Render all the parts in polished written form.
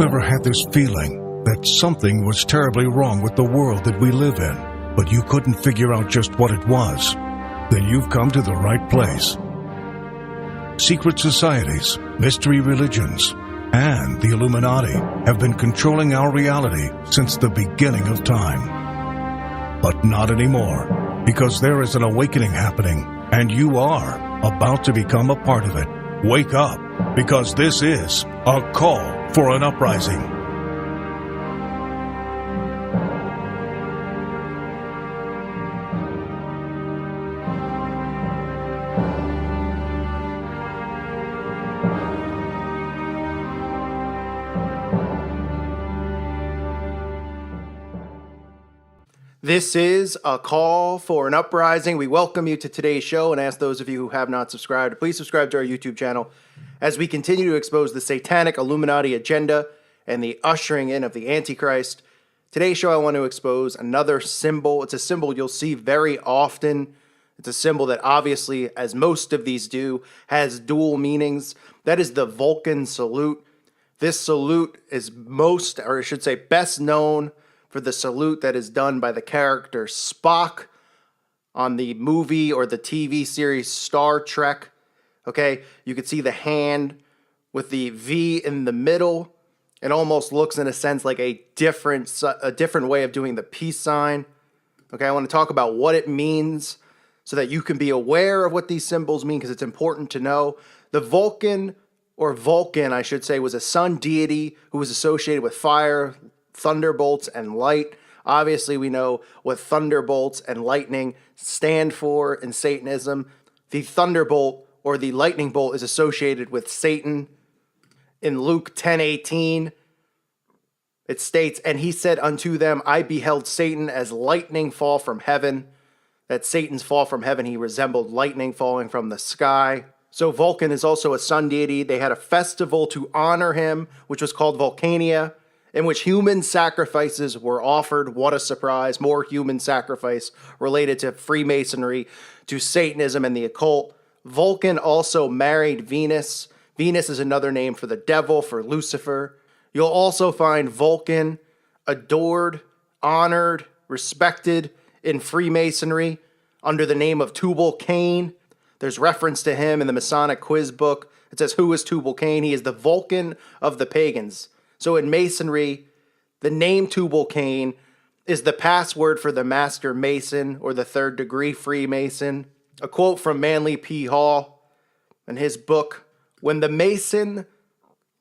ever had this feeling that something was terribly wrong with the world that we live in, but you couldn't figure out just what it was? Then you've come to the right place. Secret societies, mystery religions, and the Illuminati have been controlling our reality since the beginning of time. But not anymore, because there is an awakening happening, and you are about to become a part of it. Wake up, because this is a call for an uprising. This is a call for an uprising. We welcome you to today's show and ask those of you who have not subscribed to please subscribe to our YouTube channel as we continue to expose the satanic Illuminati agenda and the ushering in of the Antichrist. Today's show, I want to expose another symbol. It's a symbol you'll see very often. It's a symbol that obviously, as most of these do, has dual meanings. That is the Vulcan salute. This salute is most, or I should say best known for the salute that is done by the character Spock on the movie or the TV series Star Trek. Okay, you can see the hand with the V in the middle. It almost looks in a sense like a different way of doing the peace sign. Okay, I want to talk about what it means so that you can be aware of what these symbols mean, because it's important to know. The Vulcan, or Vulcan, I should say, was a sun deity who was associated with fire, thunderbolts, and light. Obviously, we know what thunderbolts and lightning stand for in Satanism. The thunderbolt or the lightning bolt is associated with Satan. In Luke 10:18, it states, "And he said unto them, I beheld Satan as lightning fall from heaven." That Satan's fall from heaven, he resembled lightning falling from the sky. So Vulcan is also a sun deity. They had a festival to honor him, which was called Vulcania, in which human sacrifices were offered. What a surprise. More human sacrifice related to Freemasonry, to Satanism and the occult. Vulcan also married Venus. Venus is another name for the devil, for Lucifer. You'll also find Vulcan adored, honored, respected in Freemasonry under the name of Tubal Cain. There's reference to him in the Masonic quiz book. It says, who is Tubal Cain? He is the Vulcan of the pagans. So in Masonry, the name Tubal Cain is the password for the Master Mason or the third degree Freemason. A quote from Manly P. Hall in his book, "When the Mason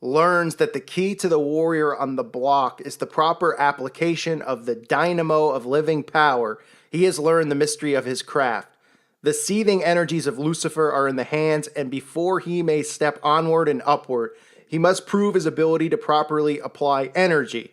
learns that the key to the warrior on the block is the proper application of the dynamo of living power, he has learned the mystery of his craft. The seething energies of Lucifer are in the hands, and before he may step onward and upward, he must prove his ability to properly apply energy.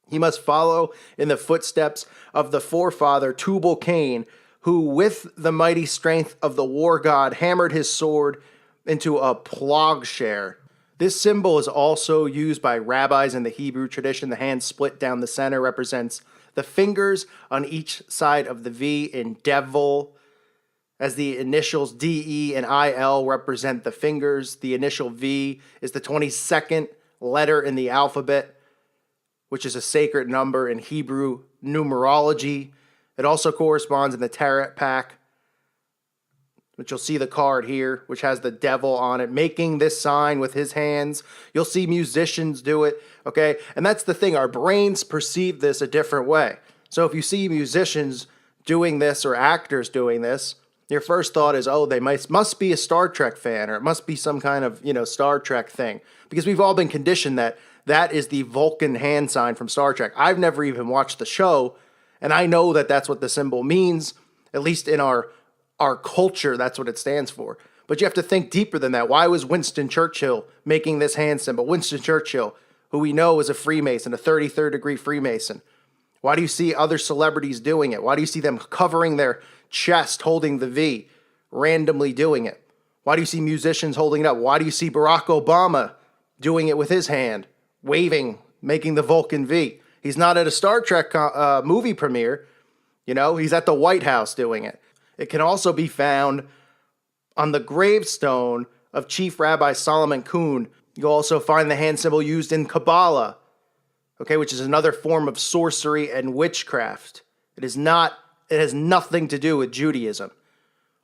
He must follow in the footsteps of the forefather Tubal Cain, who with the mighty strength of the war god hammered his sword into a plowshare." This symbol is also used by rabbis in the Hebrew tradition. The hand split down the center represents the fingers on each side of the V in devil, as the initials DE and IL represent the fingers. The initial V is the 22nd letter in the alphabet, which is a sacred number in Hebrew numerology. It also corresponds in the Tarot pack, which you'll see the card here, which has the devil on it, making this sign with his hands. You'll see musicians do it, okay? And that's the thing, our brains perceive this a different way. So if you see musicians doing this or actors doing this, your first thought is, oh, they must be a Star Trek fan, or it must be some kind of, Star Trek thing. Because we've all been conditioned that that is the Vulcan hand sign from Star Trek. I've never even watched the show, and I know that that's what the symbol means, at least in our culture, that's what it stands for. But you have to think deeper than that. Why was Winston Churchill making this hand symbol? Winston Churchill, who we know is a Freemason, a 33rd degree Freemason. Why do you see other celebrities doing it? Why do you see them covering their chest holding the V, randomly doing it? Why do you see musicians holding it up? Why do you see Barack Obama doing it with his hand, waving, making the Vulcan V? He's not at a Star Trek movie premiere. He's at the White House doing it. It can also be found on the gravestone of Chief Rabbi Solomon Kuhn You'll also find the hand symbol used in Kabbalah, okay, which is another form of sorcery and witchcraft. It has nothing to do with Judaism.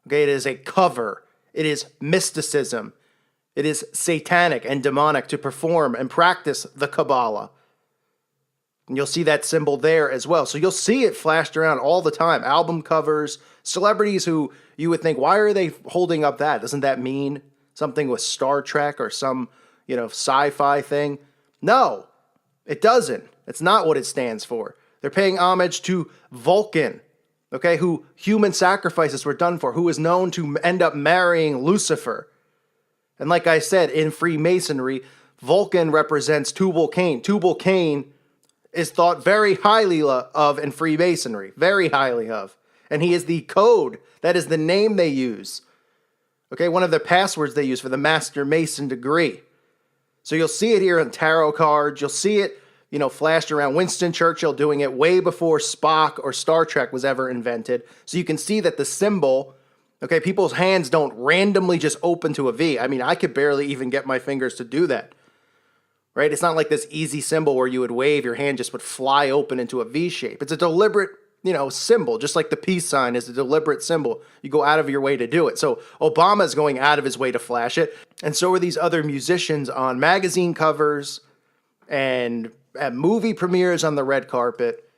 Okay, it is a cover. It is mysticism. It is satanic and demonic to perform and practice the Kabbalah. And you'll see that symbol there as well. So you'll see it flashed around all the time. Album covers, celebrities who you would think, why are they holding up that? Doesn't that mean something with Star Trek or some, sci-fi thing? No, it doesn't. It's not what it stands for. They're paying homage to Vulcan, okay, who human sacrifices were done for, who is known to end up marrying Lucifer. And like I said, in Freemasonry, Vulcan represents Tubal Cain. Tubal Cain is thought very highly of in Freemasonry, very highly of. And he is the code. That is the name they use. Okay, one of the passwords they use for the Master Mason degree. So you'll see it here in tarot cards. You'll see it, flashed around. Winston Churchill doing it way before Spock or Star Trek was ever invented. So you can see that the symbol, okay, people's hands don't randomly just open to a V. I mean, I could barely even get my fingers to do that. Right? It's not like this easy symbol where you would wave, your hand just would fly open into a V shape. It's a deliberate, symbol, just like the peace sign is a deliberate symbol. You go out of your way to do it. So Obama's going out of his way to flash it. And so are these other musicians on magazine covers and at movie premieres on the red carpet.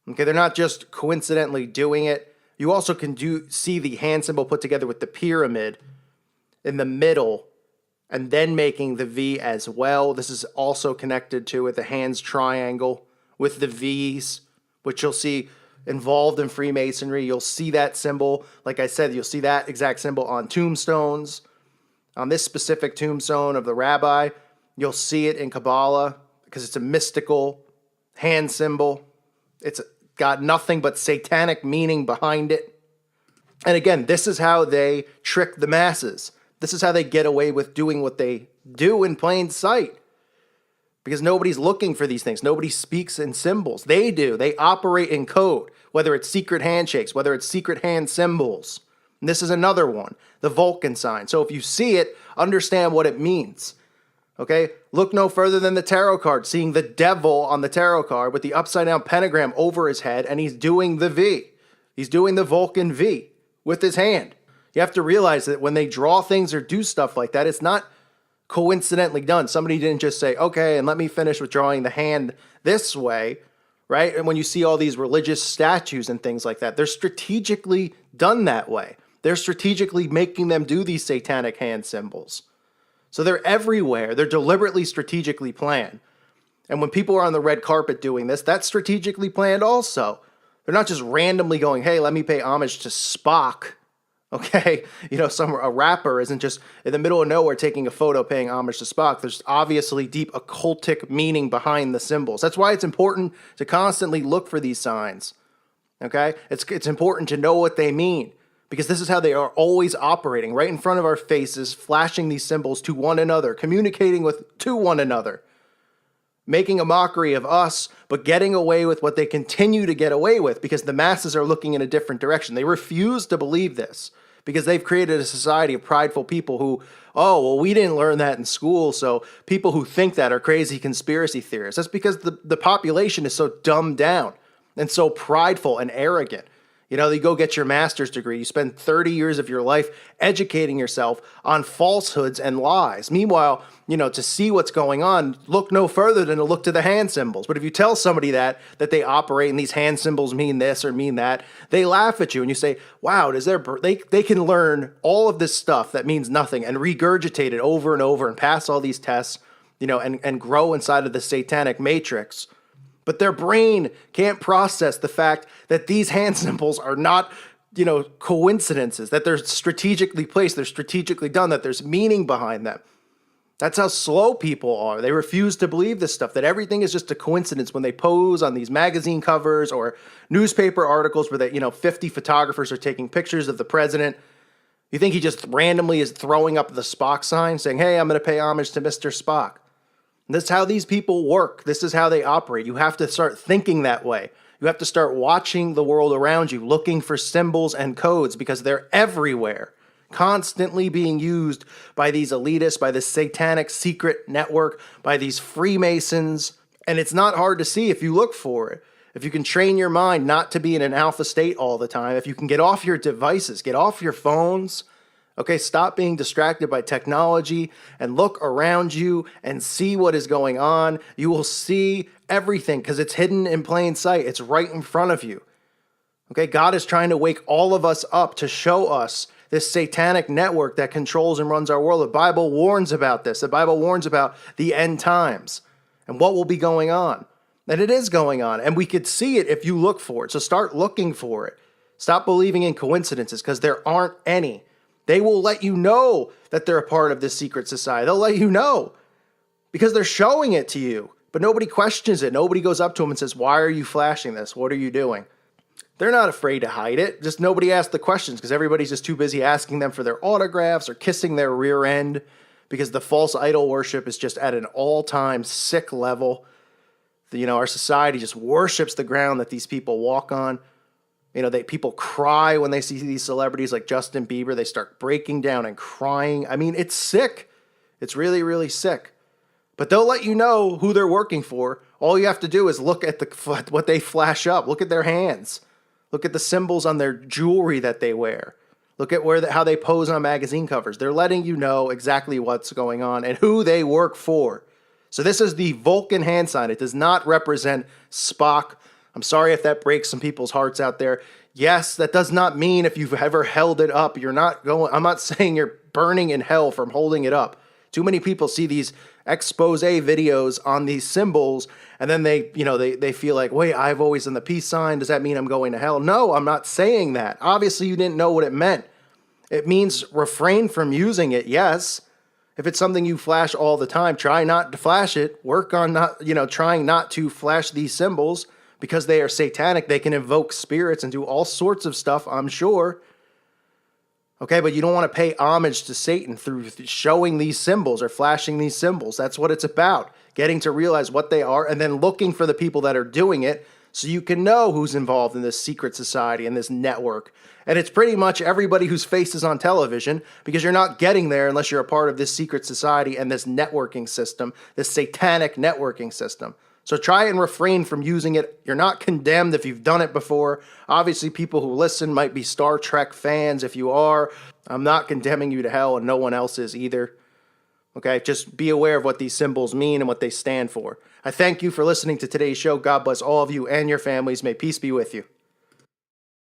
Okay, they're not just coincidentally doing it. You also can see the hand symbol put together with the pyramid in the middle, and then making the V as well. This is also connected to it, the hands triangle with the V's, which you'll see involved in Freemasonry. You'll see that symbol. Like I said, you'll see that exact symbol on tombstones. On this specific tombstone of the rabbi, you'll see it in Kabbalah because it's a mystical hand symbol. It's got nothing but satanic meaning behind it. And again, this is how they trick the masses. This is how they get away with doing what they do in plain sight. Because nobody's looking for these things. Nobody speaks in symbols. They do. They operate in code, whether it's secret handshakes, whether it's secret hand symbols. And this is another one, the Vulcan sign. So if you see it, understand what it means. Okay? Look no further than the tarot card, seeing the devil on the tarot card with the upside down pentagram over his head, and he's doing the V. He's doing the Vulcan V with his hand. You have to realize that when they draw things or do stuff like that, it's not coincidentally done. Somebody didn't just say, okay, and let me finish with drawing the hand this way, right? And when you see all these religious statues and things like that, they're strategically done that way. They're strategically making them do these satanic hand symbols. So they're everywhere. They're deliberately strategically planned. And when people are on the red carpet doing this, that's strategically planned also. They're not just randomly going, hey, let me pay homage to Spock. Okay, a rapper isn't just in the middle of nowhere taking a photo paying homage to Spock. There's obviously deep occultic meaning behind the symbols. That's why it's important to constantly look for these signs. Okay, it's important to know what they mean, because this is how they are always operating, right in front of our faces, flashing these symbols to one another, communicating to one another, making a mockery of us, but getting away with what they continue to get away with because the masses are looking in a different direction. They refuse to believe this because they've created a society of prideful people who, oh, well, we didn't learn that in school, so people who think that are crazy conspiracy theorists. That's because the population is so dumbed down and so prideful and arrogant. You go get your master's degree. You spend 30 years of your life educating yourself on falsehoods and lies. Meanwhile, to see what's going on, look no further than to look to the hand symbols. But if you tell somebody that they operate and these hand symbols mean this or mean that, they laugh at you and you say, wow, they can learn all of this stuff that means nothing and regurgitate it over and over and pass all these tests, and grow inside of the satanic matrix. But their brain can't process the fact that these hand symbols are not, coincidences, that they're strategically placed, they're strategically done, that there's meaning behind them. That's how slow people are. They refuse to believe this stuff, that everything is just a coincidence when they pose on these magazine covers or newspaper articles where 50 photographers are taking pictures of the president. You think he just randomly is throwing up the Spock sign saying, hey, I'm going to pay homage to Mr. Spock. This is how these people work. This is how they operate. You have to start thinking that way. You have to start watching the world around you, looking for symbols and codes because they're everywhere. constantly being used by these elitists, by this satanic secret network, by these Freemasons. And it's not hard to see if you look for it. If you can train your mind not to be in an alpha state all the time, if you can get off your devices, get off your phones, okay, stop being distracted by technology and look around you and see what is going on. You will see everything because it's hidden in plain sight. It's right in front of you. Okay, God is trying to wake all of us up to show us this satanic network that controls and runs our world. The Bible warns about this. The Bible warns about the end times and what will be going on. And it is going on. And we could see it if you look for it. So start looking for it. Stop believing in coincidences because there aren't any. They will let you know that they're a part of this secret society. They'll let you know because they're showing it to you. But nobody questions it. Nobody goes up to them and says, why are you flashing this? What are you doing? They're not afraid to hide it. Just nobody asks the questions because everybody's just too busy asking them for their autographs or kissing their rear end because the false idol worship is just at an all-time sick level. Our society just worships the ground that these people walk on. People cry when they see these celebrities like Justin Bieber. They start breaking down and crying. I mean, it's sick. It's really, really sick. But they'll let you know who they're working for. All you have to do is look at what they flash up. Look at their hands. Look at the symbols on their jewelry that they wear. Look at how they pose on magazine covers. They're letting you know exactly what's going on and who they work for. So this is the Vulcan hand sign. It does not represent Spock. I'm sorry if that breaks some people's hearts out there. Yes, that does not mean if you've ever held it up, I'm not saying you're burning in hell from holding it up. Too many people see these expose videos on these symbols and then they feel like, wait, I've always done the peace sign. Does that mean I'm going to hell? No, I'm not saying that. Obviously, you didn't know what it meant. It means refrain from using it, yes. If it's something you flash all the time, try not to flash it. Work on trying not to flash these symbols because they are satanic. They can invoke spirits and do all sorts of stuff, I'm sure. Okay, but you don't want to pay homage to Satan through showing these symbols or flashing these symbols. That's what it's about. Getting to realize what they are and then looking for the people that are doing it so you can know who's involved in this secret society and this network. And it's pretty much everybody whose face is on television because you're not getting there unless you're a part of this secret society and this networking system, this satanic networking system. So try and refrain from using it. You're not condemned if you've done it before. Obviously, people who listen might be Star Trek fans. If you are, I'm not condemning you to hell and no one else is either. Okay, just be aware of what these symbols mean and what they stand for. I thank you for listening to today's show. God bless all of you and your families. May peace be with you.